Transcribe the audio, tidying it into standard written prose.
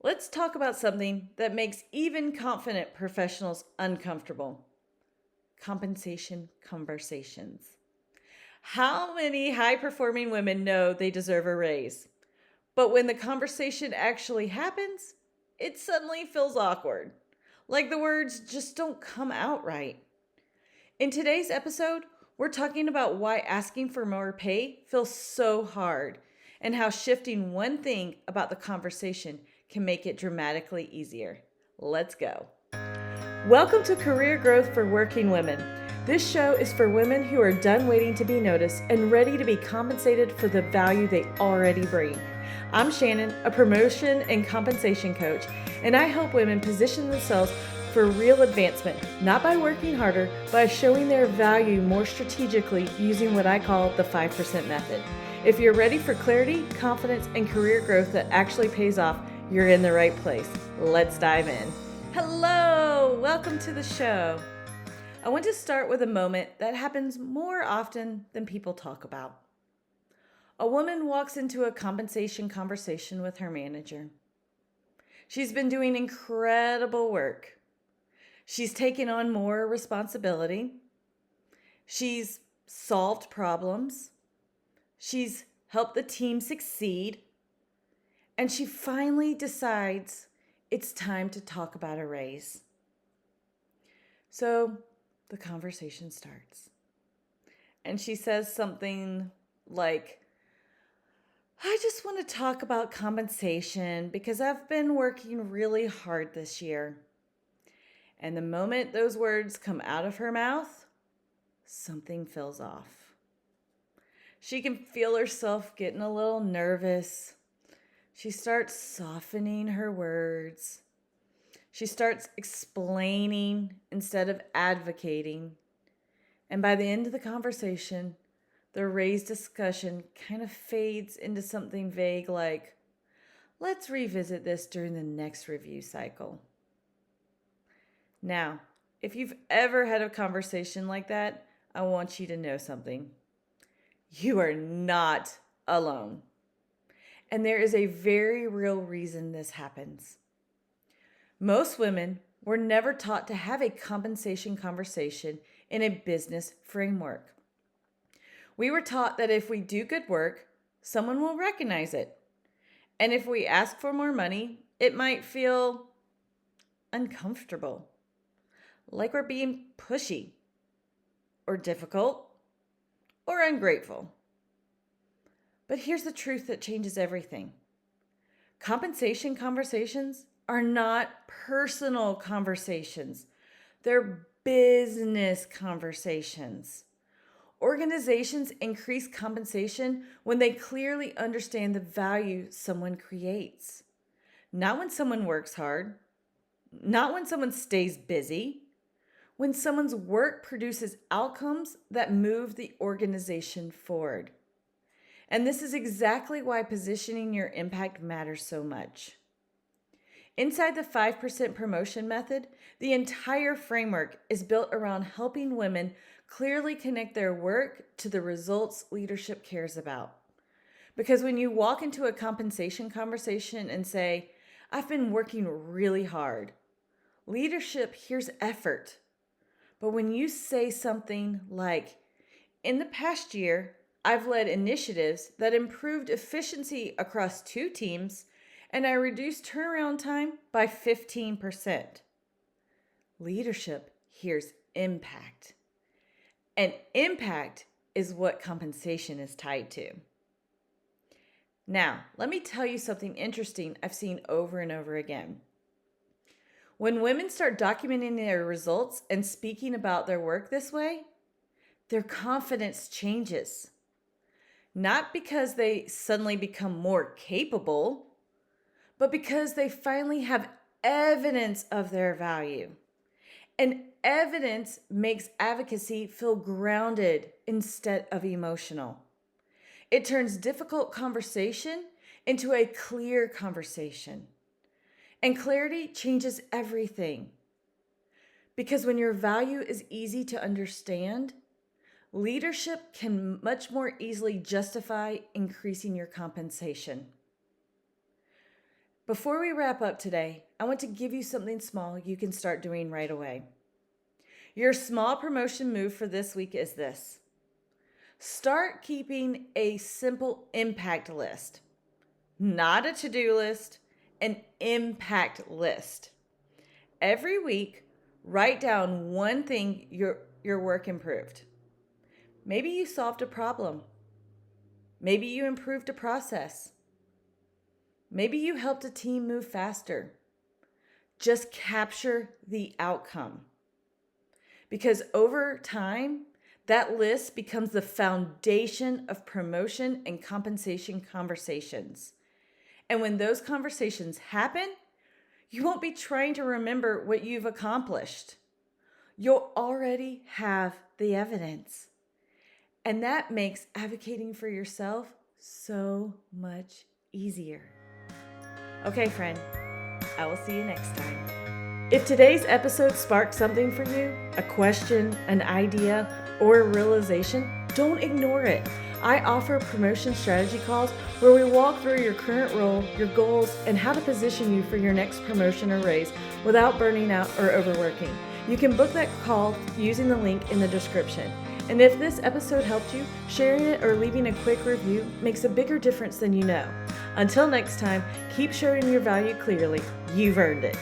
Let's talk about something that makes even confident professionals uncomfortable: compensation conversations. How many high performing women know they deserve a raise? But when the conversation actually happens, it suddenly feels awkward. Like the words just don't come out right. In today's episode, we're talking about why asking for more pay feels so hard and how shifting one thing about the conversation can make it dramatically easier. Let's go. Welcome to Career Growth for Working Women. This show is for women who are done waiting to be noticed and ready to be compensated for the value they already bring. I'm Shannon, a promotion and compensation coach, and I help women position themselves for real advancement, not by working harder, but by showing their value more strategically using what I call the 5% method. If you're ready for clarity, confidence, and career growth that actually pays off, you're in the right place. Let's dive in. Hello, welcome to the show. I want to start with a moment that happens more often than people talk about. A woman walks into a compensation conversation with her manager. She's been doing incredible work. She's taken on more responsibility. She's solved problems. She's helped the team succeed. And she finally decides it's time to talk about a raise. So the conversation starts. And she says something like, I just want to talk about compensation because I've been working really hard this year. And the moment those words come out of her mouth, something feels off. She can feel herself getting a little nervous. She starts softening her words. She starts explaining instead of advocating. And by the end of the conversation, the raised discussion kind of fades into something vague like, let's revisit this during the next review cycle. Now, if you've ever had a conversation like that, I want you to know something. You are not alone. And there is a very real reason this happens. Most women were never taught to have a compensation conversation in a business framework. We were taught that if we do good work, someone will recognize it. And if we ask for more money, it might feel uncomfortable, like we're being pushy, or difficult, or ungrateful. But here's the truth that changes everything. Compensation conversations are not personal conversations. They're business conversations. Organizations increase compensation when they clearly understand the value someone creates. Not when someone works hard, not when someone stays busy, when someone's work produces outcomes that move the organization forward. And this is exactly why positioning your impact matters so much. Inside the 5% promotion method, the entire framework is built around helping women clearly connect their work to the results leadership cares about. Because when you walk into a compensation conversation and say, I've been working really hard, leadership hears effort. But when you say something like, in the past year, I've led initiatives that improved efficiency across 2 teams, and I reduced turnaround time by 15%. Leadership hears impact. And impact is what compensation is tied to. Now, let me tell you something interesting I've seen over and over again. When women start documenting their results and speaking about their work this way, their confidence changes. Not because they suddenly become more capable, but because they finally have evidence of their value. And evidence makes advocacy feel grounded instead of emotional. It turns difficult conversation into a clear conversation. And clarity changes everything. Because when your value is easy to understand, leadership can much more easily justify increasing your compensation. Before we wrap up today, I want to give you something small you can start doing right away. Your small promotion move for this week is this. Start keeping a simple impact list, not a to-do list, an impact list. Every week, write down one thing your work improved. Maybe you solved a problem. Maybe you improved a process. Maybe you helped a team move faster. Just capture the outcome. Because over time, that list becomes the foundation of promotion and compensation conversations. And when those conversations happen, you won't be trying to remember what you've accomplished. You'll already have the evidence. And that makes advocating for yourself so much easier. Okay, friend, I will see you next time. If today's episode sparked something for you, a question, an idea, or a realization, don't ignore it. I offer promotion strategy calls where we walk through your current role, your goals, and how to position you for your next promotion or raise without burning out or overworking. You can book that call using the link in the description. And if this episode helped you, sharing it or leaving a quick review makes a bigger difference than you know. Until next time, keep showing your value clearly. You've earned it.